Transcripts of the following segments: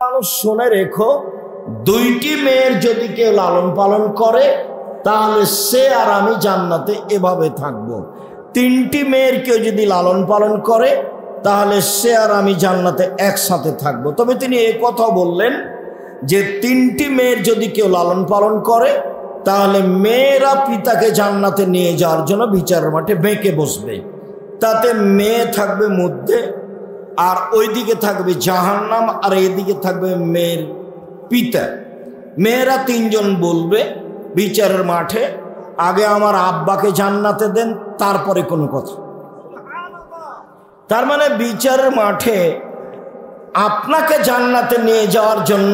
মানুষ শুনে রেখো, দুইটি মেয়ের যদি কেউ লালন পালন করে তাহলে সে আর আমি জান্নাতে এভাবে থাকব। তিনটি মেয়ের কেউ যদি লালন পালন করে তাহলে সে আর আমি জান্নাতে একসাথে থাকব। তবে তিনি এই কথা বললেন যে তিনটি মেয়ের যদি কেউ লালন পালন করে তাহলে মেয়েরা পিতাকে জান্নাতে নিয়ে যাওয়ার জন্য বিচারের মাঠে বেঁকে বসবে। তাতে মেয়ে থাকবে মধ্যে, আর ওইদিকে থাকবে জাহান্নাম, আর এইদিকে থাকবে মেয়ের পিতা। মেয়েরা তিনজন বলবে বিচারের মাঠে, আগে আমার আব্বাকে জান্নাতে দেন, তারপরে কোনো কথা। তার মানে বিচারের মাঠে আপনাকে জান্নাতে নিয়ে যাওয়ার জন্য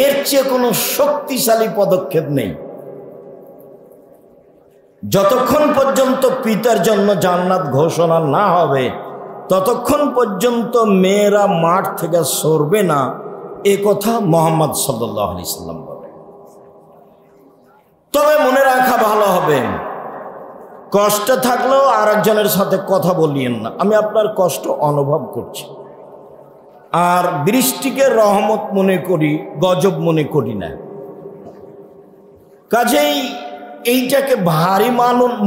এর চেয়ে কোনো শক্তিশালী পদক্ষেপ নেই। যতক্ষণ পর্যন্ত পিতার জন্য জান্নাত ঘোষণা না হবে ততক্ষণ পর্যন্ত মেয়েরা মাঠ থেকে সরবে না, এ কথা মুহাম্মদ সাল্লাল্লাহু আলাইহি সাল্লাম বলে। তবে মনে রাখা ভালো হবে, কষ্ট থাকলেও আরেকজনের সাথে কথা বলিয়েন না। আমি আপনার কষ্ট অনুভব করছি, আর বৃষ্টিকে রহমত মনে করি, গজব মনে করি না। কাজেই এইটাকে ভারী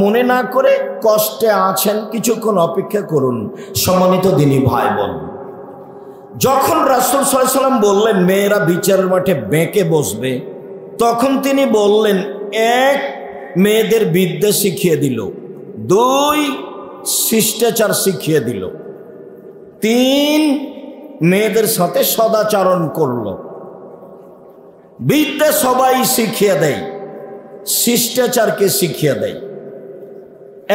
মনে না করে কষ্টে আছেন, কিছুক্ষণ অপেক্ষা করুন। সম্মানিত দিনী ভাই বোন, যখন রাসূল সাল্লাল্লাহু আলাইহি ওয়াসাল্লাম বললেন মেয়েরা বিচারের মাঠে বেঁকে বসবে, তখন তিনি বললেন, এক, মেয়েদের বিদ্যা শিখিয়ে দিল, দুই, শিষ্টাচার শিখিয়ে দিল, তিন, মেয়েদের সাথে সদাচরণ করলো। বিদ্যা সবাই শিখিয়ে দেয়, শিষ্টাচারকে শিখিয়ে দেয়।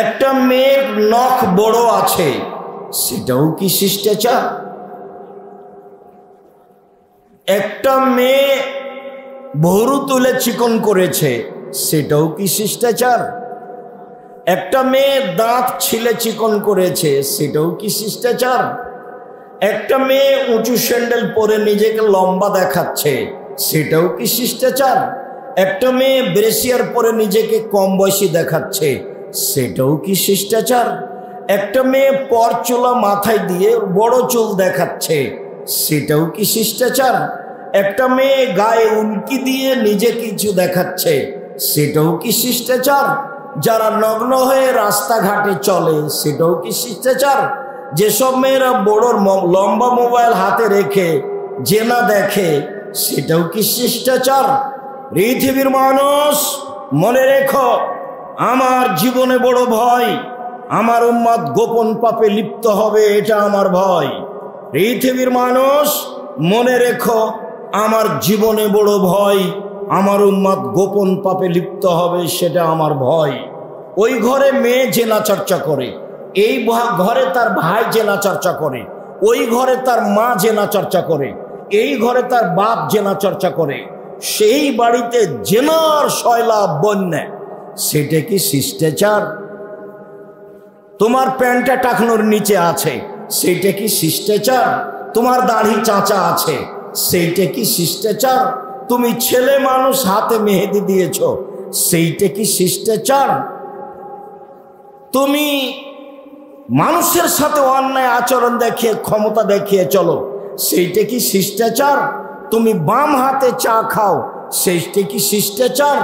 একটা মেয়ের নখ বড় আছে, সেটাও কি শিষ্টাচার? একটা মেয়ে ভরু তুলে চিকন করেছে, সেটাও কি শিষ্টাচার? একটা মেয়ে দাঁত ছিলে চিকন করেছে, সেটাও কি শিষ্টাচার? একটা মেয়ে উঁচু স্যান্ডেল পরে নিজেকে লম্বা দেখাচ্ছে, সেটাও কি শিষ্টাচার? একটা মেয়ে ব্রেসিয়ার পরে নিজেকে কম বয়সী দেখাচ্ছে, সেটাও কি শিষ্টাচার? একটা মেয়ে পরচুলা মাথায় দিয়ে বড় চুল দেখাচ্ছে, সেটাও কি শিষ্টাচার? একটা মেয়ে গায়ে উল্কি দিয়ে নিজে কিছু দেখাচ্ছে, সেটাও কি শিষ্টাচার? যারা নগ্ন হয়ে রাস্তাঘাটে চলে, সেটাও কি শিষ্টাচার? যেসব মেয়েরা বড় লম্বা মোবাইল হাতে রেখে জেনা দেখে, সেটাও কি শিষ্টাচার? পৃথিবীর মানুষ, মনে রেখো, আমার জীবনে বড় ভয়, আমার উম্মত গোপন পাপে লিপ্ত হবে, এটা আমার ভয়। পৃথিবীর মানুষ, মনে রেখো, আমার জীবনে বড় ভয়, আমার উম্মত গোপন পাপে লিপ্ত হবে, সেটা আমার ভয়। ওই ঘরে মেয়ে জেনা চর্চা করে, এই ঘরে তার ভাই জেনা চর্চা করে, ওই ঘরে তার মা জেনা চর্চা করে, এই ঘরে তার বাপ জেনা চর্চা করে, সেই বাড়িতে জেনার সয়লাভ বন্যা, সেটা কি শিষ্টাচার? তোমার প্যান্টটা টাকনোর নিচে আছে, সেইটা কি শিষ্টাচার? তোমার দাড়ি চাঁচা আছে, সেইটা কি শিষ্টাচার? তুমি ছেলে মানুষ, হাতে মেহেদি দিয়েছ, সেইটা কি শিষ্টাচার? তুমি মানুষের সাথে অন্যায় আচরণ দেখিয়ে, ক্ষমতা দেখিয়ে চলো, সেইটা কি শিষ্টাচার? তুমি বাম হাতে চা খাও, সেইটা কি শিষ্টাচার?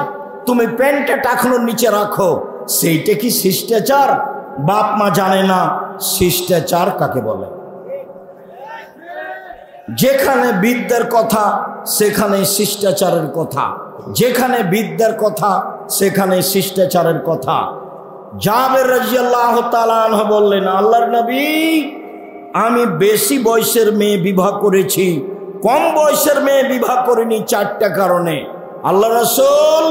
তুমি প্যান্টটা টাকনোর নিচে রাখো, সেইটা কি শিষ্টাচার? বাপ মা জানে না শিষ্টাচার কাকে বলে। যেখানে বিদ্যার কথা সেখানে শিষ্টাচারের কথা, যেখানে বিদ্যার কথা সেখানে শিষ্টাচারের কথা। জাবের রাদিয়াল্লাহু তাআলা আনহু বললেন, আল্লাহর নবী, আমি বেশি বয়সের মেয়ে বিবাহ করেছি, কম বয়সের মেয়ে বিবাহ করিনি, চারটা কারণে। আল্লাহ রাসূল,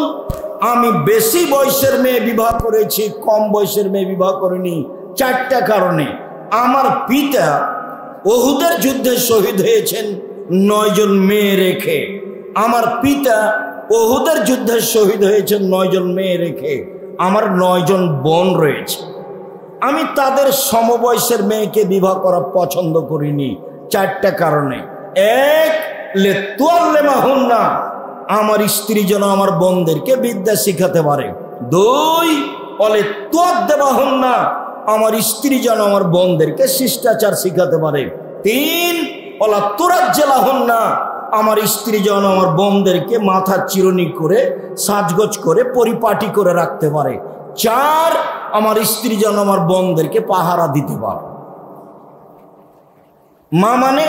আমি বেশি বয়সের মেয়ে বিবাহ করেছি, কম বয়সের মেয়ে বিবাহ করিনি, চারটা কারণে। আমার পিতা উহুদের যুদ্ধে শহীদ হয়েছেন 9 জন মেয়ে রেখে, আমার পিতা উহুদের যুদ্ধে শহীদ হয়েছেন 9 জন মেয়ে রেখে, আমার 9 জন বোন রয়েছে। আমি তাদের সমবয়সের মেয়েকে বিবাহ করা পছন্দ করিনি, চারটা কারণে। এক, লিতুআল্লিমাহুন্না, আমার স্ত্রী যেন আমার বোনদেরকে বিদ্যা শিখাতে পারে। দুই, ওয়ালিতুআদ্দিবাহুন্না, আমার স্ত্রী যেন আমার বোনদেরকে শিষ্টাচার শিখাতে পারে। তিন, ওয়ালা তুরাজ্জিলাহুন্না, আমার স্ত্রী যেন আমার বোনদেরকে মাথা চিরুনি করে সাজগোজ করে পরিপাটি করে রাখতে পারে। 4, আমার স্ত্রী যেন আমার বোনদেরকে পাহারা দিতে পারে। মা মানে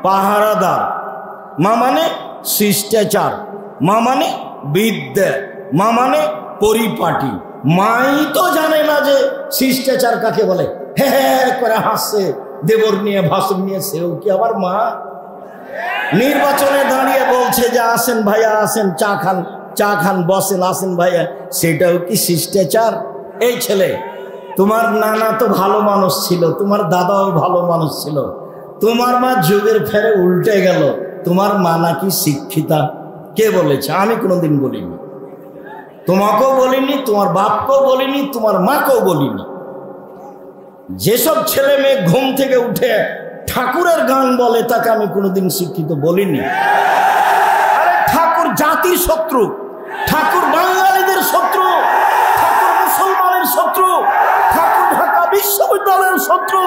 পাহারাদার, মা মানে শিষ্টাচার, মা মানে বিদ্যা, মা মানে পরিপাটি। মাই তো জানে না যে শিষ্টাচার কাকে বলে। হ্যাঁ করে হাসছে দেবর নিয়ে ভাষণ নিয়ে, সেও কি আবার মা? নির্বাচনে দাঁড়িয়ে বলছে যে আসেন ভাইয়া আসেন, চা খান বসেন, আসেন ভাইয়া, সেটাও কি শিষ্টাচার? এই ছেলে, তোমার নানা তো ভালো মানুষ ছিল, তোমার দাদাও ভালো মানুষ ছিল, তোমার মা যুগের ফেরে উল্টে গেল, তোমার মা নাকি শিক্ষিতা? কে বলেছে? আমি কোনোদিন বলিনি, তোমাকেও বলিনি, তোমার বাপকেও বলিনি, তোমার মাকেও বলিনি। যেসব ছেলে মেয়ে ঘুম থেকে উঠে ঠাকুরের গান বলে তাকে আমি কোনোদিন শিক্ষিত বলিনি। আরে ঠাকুর জাতির শত্রু, ঠাকুর বাঙালিদের শত্রু, ঠাকুর মুসলমানের শত্রু, ঠাকুর ঢাকা বিশ্ববিদ্যালয়ের শত্রু।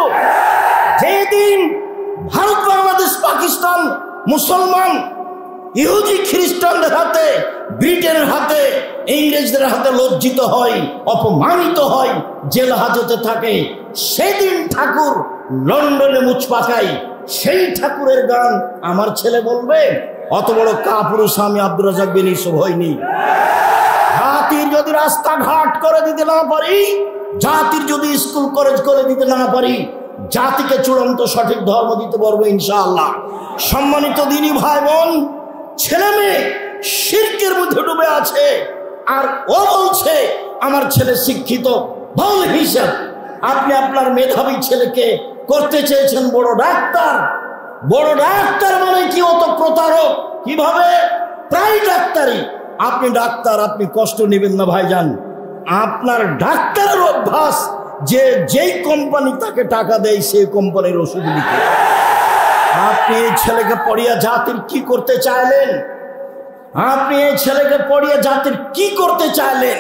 যেদিন ভারত, বাংলাদেশ, পাকিস্তান মুসলমান ইহুদি খ্রিস্টানদের হাতে, ব্রিটেনের হাতে, ইংরেজদের হাতে লজ্জিত হয়, অপমানিত হয়, জেল হাজতে থাকে, সেদিন ঠাকুর লন্ডনে মুচ পাকাই। সেই ঠাকুরের গান আমার ছেলে বলবে? অত বড় কাপুরুষ আমি আব্দুর রাজ্জাক বিন ইউসুফ হইনি। জাতির যদি রাস্তাঘাট করে দিতে না পারি, জাতির যদি স্কুল কলেজ করে দিতে না পারি, জাতিকে চূড়ান্ত সঠিক ধর্ম দিতে পারবো ইনশাআল্লাহ। সম্মানিত দিনী ভাই বোন, ছেলে মেয়ে শিরকের মধ্যে ডুবে আছে, আর ও বলছে আমার ছেলে শিক্ষিত। ভুল হিসাব। আপনি আপনার মেধাবী ছেলেকে করতে চেয়েছেন বড় ডাক্তার। বড় ডাক্তার মানে কি? অত প্রতারক। কিভাবে? প্রায় ডাক্তারি। আপনি ডাক্তার, আপনি কষ্ট নেবেন না ভাইজান। আপনার ডাক্তারের অভ্যাস যে যেই কোম্পানি তাকে টাকা দেয় সেই কোম্পানির ওষুধ লিখে। আপনি এই ছেলেকে পড়িয়ে জাতির কি করতে চাইলেন? আপনি এই ছেলেকে পড়িয়ে জাতির কি করতে চাইলেন?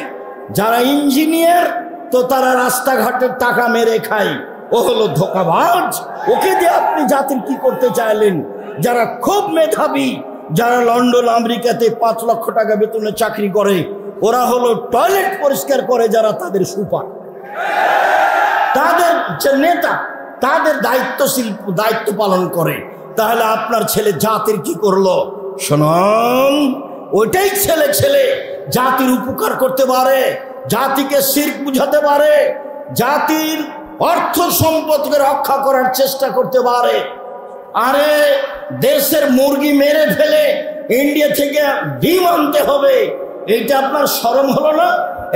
যারা ইঞ্জিনিয়ার তো তারা রাস্তাঘাটের টাকা মেরে খায়, ও হলো ধোঁকাবাজ। ওকে দিয়ে আপনি জাতির কি করতে চাইলেন? যারা খুব মেধাবী, যারা লন্ডন আমেরিকাতে 5 লক্ষ টাকা বেতনে চাকরি করে, ওরা হলো টয়লেট পরিষ্কার করে যারা তাদের সুপার, তাদের যে নেতা, তাদের দায়িত্ব পালন করে। তাহলে আপনার ছেলে জাতির কি করলো? শুনুন, ওইটাই ছেলে জাতির উপকার করতে পারে, জাতিকে শিরক বুঝাতে পারে, জাতির অর্থ সম্পদকে রক্ষা করার চেষ্টা করতে পারে। আরে দেশের মুরগি মেরে ফেলে ইন্ডিয়া থেকে ডিম আনতে হবে, এটা আপনার শরম হলো না?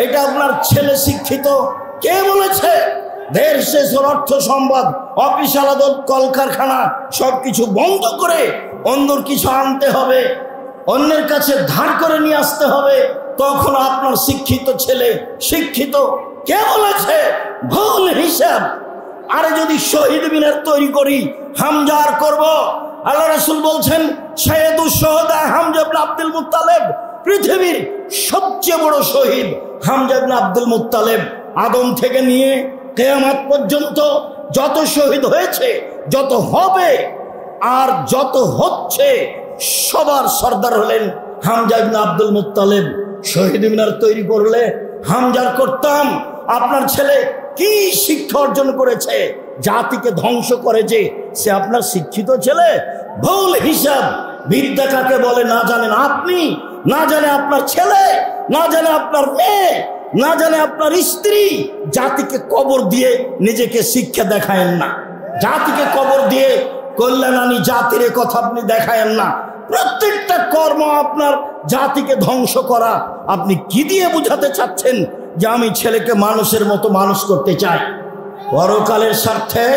এটা আপনার ছেলে শিক্ষিত? কে বলেছে? দেশের অর্থ সম্পদ, অফিস আদালত, কলকারখানা সবকিছু বন্ধ করে অন্য কিছু আনতে হবে, অন্যের কাছে ধার করে নিয়ে আসতে হবে, তখন আপনার শিক্ষিত ছেলে শিক্ষিত? কে বলেছে? ভুল হিসাব। আরে যদি শহীদ মিনার তৈরি করি, হামজার করব। আল্লাহ রাসূল বলছেন সাইয়্যিদুশ শুহাদা হামজা ইবনে আব্দুল মুত্তালিব, পৃথিবীর সবচেয়ে বড় শহীদ হামজা ইবনে আব্দুল মুত্তালিব। আদম থেকে নিয়ে কিয়ামত পর্যন্ত যত শহীদ হয়েছে, যত হবে আর যত হচ্ছে, সবার সর্দার হলেন হামজা ইবনে আব্দুল মুত্তালিব। শহীদ মিনার তৈরি করলে হামজার করতাম। আপনার ছেলে কি শিক্ষা অর্জন করেছে? জাতিকে ধ্বংস করে যে সে আপনার শিক্ষিত ছেলে? ভুল হিসাব। বিদ্যা কাকে বলে না জানেন আপনি, না জানে আপনার ছেলে, না জানে আপনার মেয়ে, না জানে আপনার স্ত্রী। জাতিকে কবর দিয়ে নিজেকে শিক্ষা দেখায়েন না, জাতিকে কবর দিয়ে কল্যাণ আনি জাতির কথা আপনি দেখায়েন না। প্রত্যেকটা কর্ম আপনার জাতিকে ধ্বংস করা। আপনি কি দিয়ে বুঝাতে চাচ্ছেন যে আমি ছেলেকে মানুষের মতো মানুষ করতে চাই? পরকালের স্বার্থে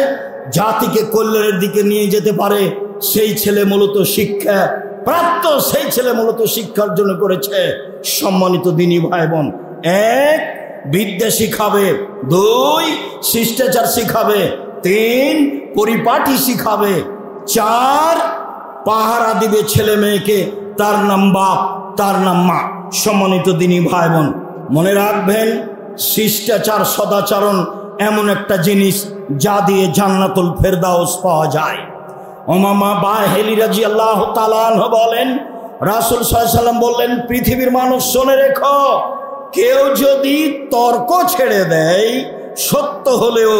জাতিকে কল্যাণের দিকে নিয়ে যেতে পারে সেই ছেলে মূলত শিক্ষা প্রাপ্ত, সেই ছেলে মূলত শিক্ষা অর্জন করেছে। সম্মানিত দিনী ভাই বোন, 1 বিদ্যা শিখাবে, 2 শিষ্টাচার শিখাবে, 3 পরিপাটি শিখাবে, 4 পাহারা দিবে ছেলে মেয়েকে, তার নাম বাপ, তার নাম মা। সম্মানিত দিনী ভাই বোন, মনে রাখবেন শিষ্টাচার সদাচরণ এমন একটা জিনিস যা দিয়ে জান্নাতুল ফেরদাউস পাওয়া যায়। উমামা বাহিলি রাদিয়াল্লাহু তাআলা আনহু বলেন, রাসূল সাল্লাল্লাহু আলাইহি ওয়াসাল্লাম বললেন, পৃথিবীর মানুষ শুনে রেখো, কেউ যদি তর্ক ছেড়ে দেয় সত্য হলেও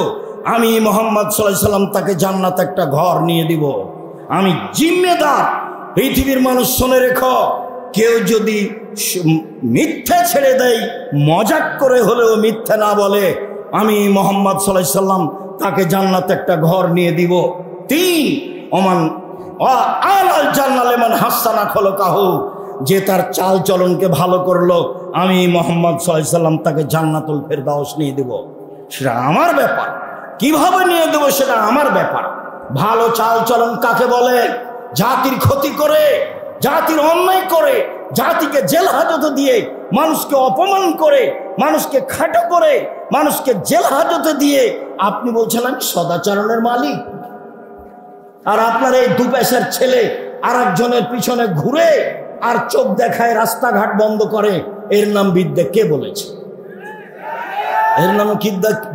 আমি মুহাম্মদ সাল্লাল্লাহু আলাইহি ওয়াসাল্লাম তাকে জান্নাতে একটা ঘর নিয়ে দিব, আমি জিম্মেদার। পৃথিবীর মানুষ শুনে রেখো, কেউ যদি মিথ্যা ছেড়ে দেয়, মজাক করে হলেও মিথ্যা না বলে, আমি মুহাম্মদ সাল্লাল্লাহু আলাইহি ওয়াসাল্লাম তাকে জান্নাতে একটা ঘর নিয়ে দিব। 3 ওমান আলাল জান্নাত লিমান হাসানা খলকাহু, যে তার চাল চলনকে ভালো করলো, আমি মুহাম্মদ সাল্লাল্লাহু আলাইহি ওয়াসাল্লাম তাকে জান্নাতুল ফেরদাউস নিয়ে দেব। সেটা আমার ব্যাপার, কিভাবে নিয়ে দেব সেটা আমার ব্যাপার। ভালো চাল চলন কাকে বলে? জাতির ক্ষতি করে, জাতির অন্যায় করে, জাতিকে জেল হাজতে দিয়ে, মানুষকে অপমান করে, মানুষকে খাটো করে, মানুষকে জেল হাজতে দিয়ে আপনি বলছেন আমি সদাচরণের মালিক। আর আপনার এই দু পয়সার ছেলে আর একজনের পিছনে ঘুরে আর চোখ দেখায়, রাস্তাঘাট বন্ধ করে, এর নাম বিদ্যা কে বলেছে? এর নাম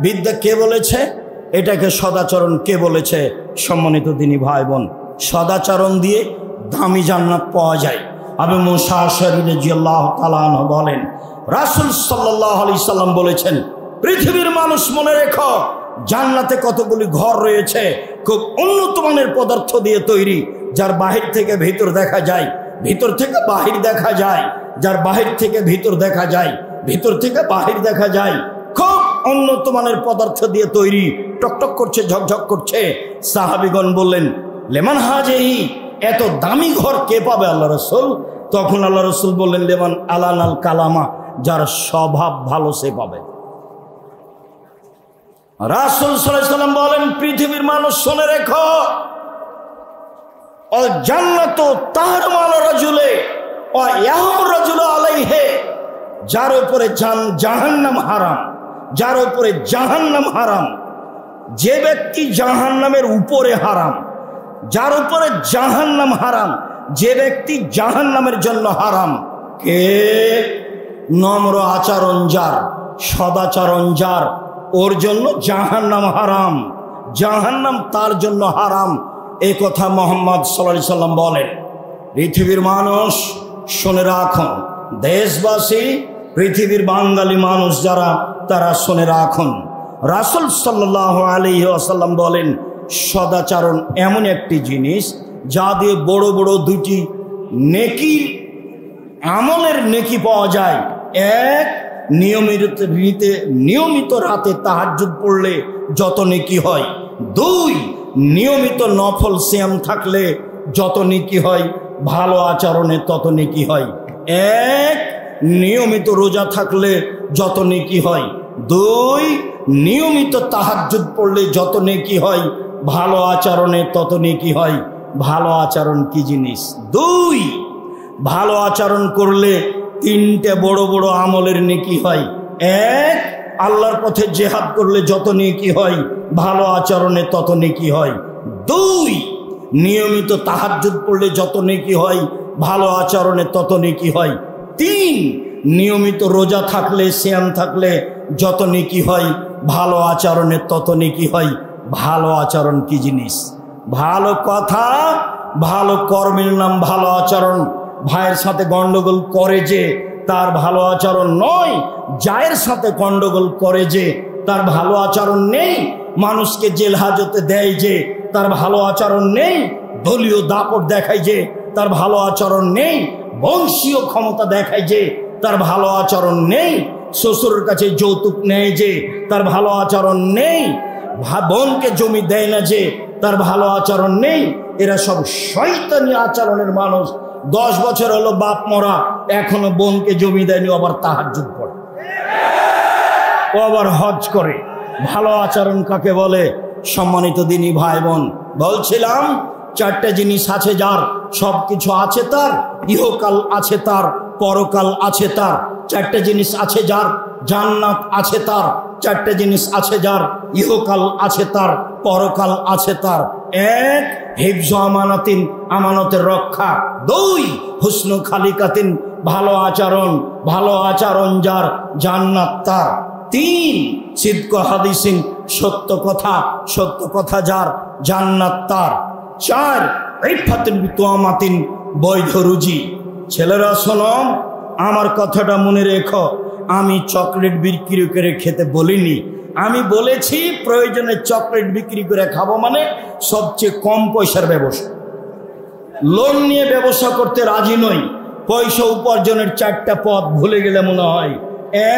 বিদ্যা কে বলেছে? এটাকে সদাচরণ কে বলেছে? সম্মানিত দিনী ভাই বোন, সদাচরণ দিয়ে দামি জান্নাত পাওয়া যায়। আবু মুসা আশআরী রাদিয়াল্লাহু তাআলা আনহু বলেন, রাসূল সাল্লাল্লাহু আলাইহি সাল্লাম বলেছেন, পৃথিবীর মানুষ মনে রেখো, জান্নাতে কতগুলি ঘর রয়েছে, খুব উন্নত মানের পদার্থ দিয়ে তৈরি, যার বাহির থেকে ভিতর দেখা যায়, ভিতর থেকে বাহির দেখা যায়, যার বাহির থেকে ভিতর দেখা যায়, ভিতর থেকে বাহির দেখা যায়, খুব উন্নত মানের পদার্থ দিয়ে তৈরি, টকটক করছে, ঝকঝক করছে। সাহাবীগণ বললেন, লেমান হাজিহি, এত দামি ঘর কে পাবে আল্লাহ রাসূল? তখন আল্লাহ রাসূল বললেন, লেমান আলানাল কালামা, যার স্বভাব ভালো সে পাবে। রাসূল সাল্লাল্লাহু আলাইহি ওয়াসাল্লাম বলেন, পৃথিবীর মানুষ শুনে রেখো, ও জান্নাতু তাহরুমাল রাজুলে ও ইয়াহম রাজুল আলাইহি, যার উপরে জাহান্নাম হারাম, যার উপরে জাহান্নাম হারাম, যে ব্যক্তি জাহান্নামের উপরে হারাম, যার উপরে জাহান্নাম হারাম, যে ব্যক্তি জাহান্নামের জন্য হারাম, কে? নম্র আচরণ যার, সদাচরণ যার, ওর জন্য জাহান্নাম হারাম, জাহান্নাম তার জন্য হারাম। এই কথা মুহাম্মদ সাল্লাল্লাহু আলাইহি সাল্লাম বলেন। পৃথিবীর মানুষ শুনে রাখুন, দেশবাসী, পৃথিবীর বাঙালি মানুষ যারা, তারা শুনে রাখুন, রাসূল সাল্লাল্লাহু আলাইহি ওয়াসাল্লাম বলেন, সদাচরণ এমন একটি জিনিস যা দিয়ে বড় বড় দুটি নেকি, আমলের নেকি পাওয়া যায়। এক, নিয়মিত রাতে তাহাজ্জুদ পড়লে যত নেকি হয়। 2, নিয়মিত নফল সিয়াম থাকলে যত নেকি হয়, ভালো আচরণে তত নেকি হয়। 1, নিয়মিত রোজা থাকলে যত নেকি হয়। 2, নিয়মিত তাহাজ্জুদ পড়লে যত নেকি হয়, ভালো আচরণে তত নেকি হয়। ভালো আচরণ কি জিনিস? 2, ভালো আচরণ করলে 3টে বড় বড় আমলের নেকি হয়। 1, আল্লাহর পথে জিহাদ করলে যত নেকি হয়, ভালো আচরণে তত নেকি হয়। 2, নিয়মিত তাহাজ্জুদ পড়লে যত নেকি হয়, ভালো আচরণে তত নেকি হয়। 3, নিয়মিত রোজা থাকলে, সিয়াম থাকলে যত নেকি হয়, ভালো আচরণে তত নেকি হয়। ভালো আচরণ কি জিনিস? ভালো কথা, ভালো কর্মের নাম ভালো আচরণ। ভাইয়ের সাথে গন্ডগোল করে যে, তার ভালো আচরণ নয়। জায়ের সাথে গন্ডগোল করে যে, তার ভালো আচরণ নেই। মানুষকে জেল হাজতে দেয় যে, তার ভালো আচরণ নেই। দলীয় দাপট দেখায় যে, তার ভালো আচরণ নেই। বংশীয় ক্ষমতা দেখায় যে, তার ভালো আচরণ নেই। শ্বশুরের কাছে যৌতুক নেয় যে, তার ভালো আচরণ নেই। বোনকে জমি দেয় না যে, তার ভালো আচরণ নেই। এরা সব শয়তানি আচরণের মানুষ। 10 বছর হলো বাপ মরা, এখনো বোনকে জমি দেয়নি, আবার তাহাজ্জুদ পড়ে, ও আবার হজ করে। ভালো আচরণ কাকে বলে? সম্মানিত দিনী ভাই বোন, বলছিলাম 4টে জিনিস আছে যার, সবকিছু আছে তার, ইহকাল আছে তার, পরকাল আছে তার। 4টে জিনিস আছে যার, জান্নাত আছে তার। 4টে জিনিস আছে যার, ইহকাল আছে তার, পরকাল আছে তার। 1, হিফজ আমানাতিন, আমানতের রক্ষা। 2, হুসনু খালিকাতিন, ভালো আচরণ যার, জান্নাত তার। 3, সিদক হাদিসিন, সত্য কথা যার, জান্নাত তার। 4 ইফাতুন বিতুয়ামাতিন, বৈধ রুজি। ছেলেরা শোনো, আমার কথাটা মনে রেখো, আমি চকলেট বিক্রি করে খেতে বলিনি। আমি বলেছি প্রয়োজনে চকলেট বিক্রি করে খাবো, মানে সবচেয়ে কম পয়সার ব্যবসা। লোন নিয়ে ব্যবসা করতে রাজি নই। পয়সা উপার্জনের 4টা পথ ভুলে গেলে মনে হয়।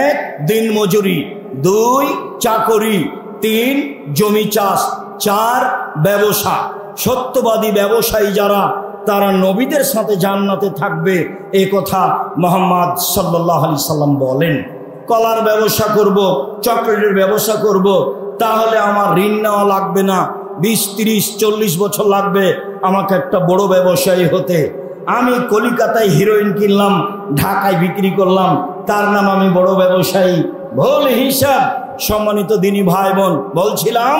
1 দিন মজুরি, 2 চাকরি, 3 জমি চাষ, 4 ব্যবসা। সত্যবাদী ব্যবসায়ী যারা, তারা নবীদের সাথে জান্নাতে থাকবে, এই কথা মুহাম্মদ সাল্লাল্লাহু আলাইহি সাল্লাম বলেন। কলার ব্যবসা করব, চকলেটের ব্যবসা করব, তাহলে আমার ঋণ নেওয়া লাগবে না। 20, 30, 40 বছর লাগবে আমাকে একটা বড় ব্যবসায়ী হতে। আমি কলিকাতায় হিরোইন কিনলাম, ঢাকায় বিক্রি করলাম, তার নাম আমি বড় ব্যবসায়ী? ভুল হিসাব। সম্মানিত দিনী ভাই বোন, বলছিলাম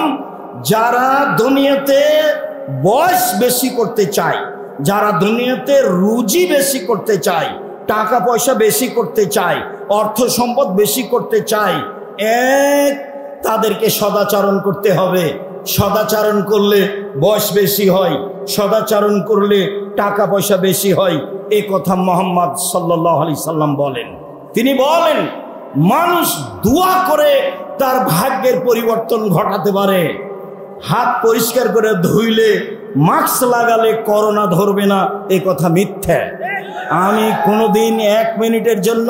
যারা দুনিয়াতে বয়স বেশি করতে চায়, যারা দুনিয়াতে রুজি বেশি করতে চায়, টাকা পয়সা বেশি করতে চায়, অর্থ সম্পদ বেশি করতে চায়, তাদেরকে সদাচরণ করতে হবে। সদাচরণ করলে বয়স বেশি হয়, সদাচরণ করলে টাকা পয়সা বেশি হয়, এই কথা মুহাম্মদ সাল্লাল্লাহু আলাইহি সাল্লাম বলেন। তিনি বলেন মানুষ দোয়া করে তার ভাগ্যের পরিবর্তন ঘটাতে পারে। হাত পরিষ্কার করে ধুইলে, মাস্ক লাগালে করোনা ধরবে না, এই কথা মিথ্যা। আমি কোনোদিন 1 মিনিটের জন্য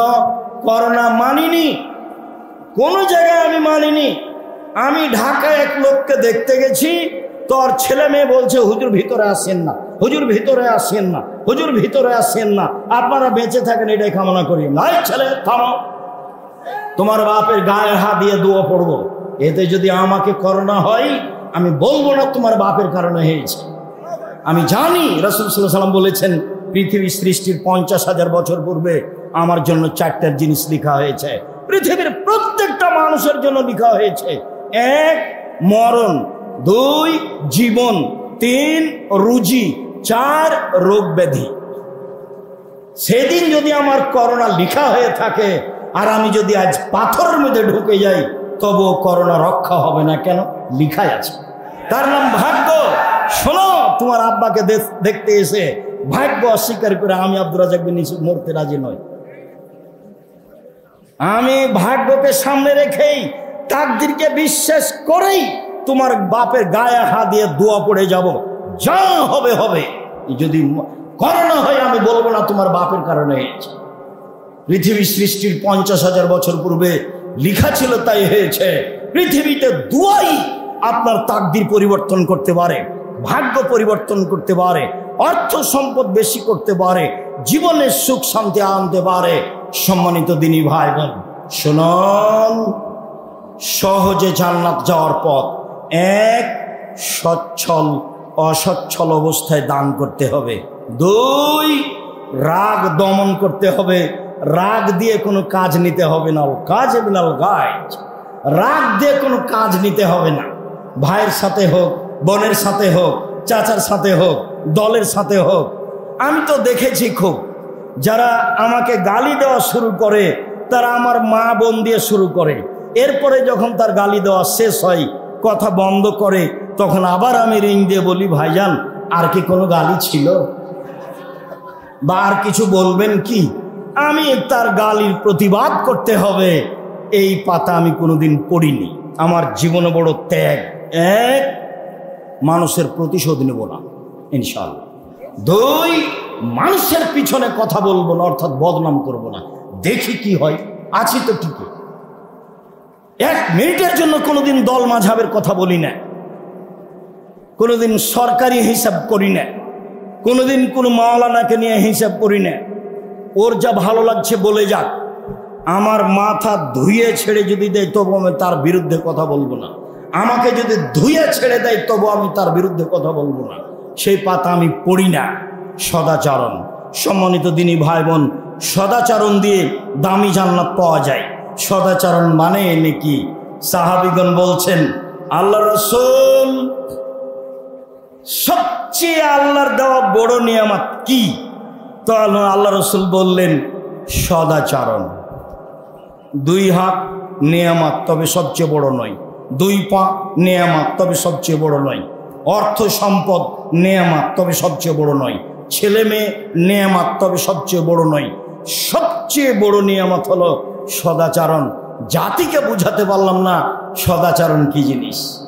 করোনা মানিনি, কোনো জায়গায় আমি মানিনি। আমি ঢাকায় এক লোককে দেখতে গেছি, তোর ছেলে মেয়ে বলছে হুজুর ভিতরে আসেন না, হুজুর ভিতরে আসেন না, হুজুর ভিতরে আসেন না, আপনারা বেঁচে থাকেন এটাই কামনা করি। নাই ছেলে থামো, তোমার বাপের গায়ে হাত দিয়ে দোয়া পড়বো। এতে যদি আমাকে করোনা হয়, আমি বলবো না তোমার বাপের কারণে হয়েছে। আমি জানি রাসূল সাল্লাল্লাহু আলাইহি ওয়াসাল্লাম বলেছেন পৃথিবী সৃষ্টির 50,000 বছর পূর্বে আমার জন্য 4টা জিনিস লেখা হয়েছে। পৃথিবীর প্রত্যেকটা মানুষের জন্য লেখা হয়েছে। 1 মরণ, 2 জীবন, 3 রুজি, 4 রোগ ব্যাধি। সেদিন যদি আমার করোনা লেখা হয়ে থাকে আর আমি যদি আজ পাথরের মধ্যে ঢুকে যাই, তবুও করোনা রক্ষা হবে না। কেন? লেখাই আছে, তার নাম ভাগ্য। শোনো, তোমার আব্বাকে দেখতে এসে ভাগ্য অস্বীকার করে আমি আব্দুর রাজ্জাক বিন ইউসুফ মরতে রাজি নই। আমি ভাগ্যকে সামনে রেখেই, তাকদীরকে বিশ্বাস করেই তোমার বাপের গায়ে হাত দিয়ে দোয়া পড়ে যাব, যা হবে হবে। যদি করোনা হয় আমি বলবো না তোমার বাপের কারণে হয়েছে। পৃথিবী সৃষ্টির 50,000 বছর পূর্বে লেখা ছিল, তাই হয়েছে। পৃথিবীতে দোয়াই আপনার তাকদীর পরিবর্তন করতে পারে, ভাগ্য পরিবর্তন করতে পারে, অর্থ সম্পদ বেশি করতে পারে, জীবনের সুখ শান্তি আনতে পারে। সম্মানিত দিনী ভাই বোন, শুনুন, সহজে জান্নাত যাওয়ার পথ। 1 সচ্ছল অসচ্ছল অবস্থায় দান করতে হবে। 2 রাগ দমন করতে হবে। রাগ দিয়ে কোনো কাজ নিতে হবে না। কাজ বিনাল গাছ, রাগ দিয়ে কোনো কাজ নিতে হবে না। ভাইয়ের সাথে হোক, বোনের সাথে হোক, চাচার সাথে হোক, দলের সাথে হোক। আমি তো দেখেছি খুব, যারা আমাকে গালি দেওয়া শুরু করে তারা আমার মা বোন দিয়ে শুরু করে। এরপরে যখন তার গালি দেওয়া শেষ হয়, কথা বন্ধ করে, তখন আবার আমি রিং দিয়ে বলি, ভাইজান আর কি কোনো গালি ছিল বা আর কিছু বলবেন কি? আমি তার গালির প্রতিবাদ করতে হবে, এই পাতা আমি কোনোদিন পড়িনি। আমার জীবনে বড় ত্যাগ। 1 মানুষের প্রতিশোধ নেব না ইনশাআল্লাহ। 2 মানুষের পিছনে কথা বলবো না, অর্থাৎ বদনাম করব না। দেখি কি হয়, আছি তো ঠিকই। 1 মিনিটের জন্য কোনোদিন দল মাঝাবের কথা বলি না, কোনোদিন সরকারি হিসাব করি না, কোনোদিন কোনো মাওলানাকে নিয়ে হিসাব করি না। ওর যা ভালো লাগছে বলে যাক। আমার মাথা ধুয়ে ছেড়ে যদি দেয় তবু আমি তার বিরুদ্ধে কথা বলবো না। আমাকে যদি ধুয়ে ছেড়ে দেয় তবু আমি তার বিরুদ্ধে কথা বলবো না। সেই পাতা আমি পড়ি না। সদাচরণ। সম্মানিত দিনী ভাই বোন, সদাচরণ দিয়ে দামি জান্নাত পাওয়া যায়। সদাচরণ মানে নাকি? সাহাবীগণ বলছেন, আল্লাহ রাসূল সবচেয়ে আল্লাহর দেওয়া বড় নিয়ামত কি? তো আল্লাহ রাসূল বললেন, সদাচরণ। 2 হাত নিয়ামত, তবে সবচেয়ে বড় নয়। 2 পা নিয়ামত, তবে সবচেয়ে বড় নয়। অর্থ সম্পদ নেয়ামত, তবে সবচেয়ে বড় নয়। ছেলে মেয়ে নেয়ামত, তবে সবচেয়ে বড় নয়। সবচেয়ে বড় নিয়ামত হলো সদাচরণ। জাতিকে বুঝাতে পারলাম না সদাচরণ কি জিনিস।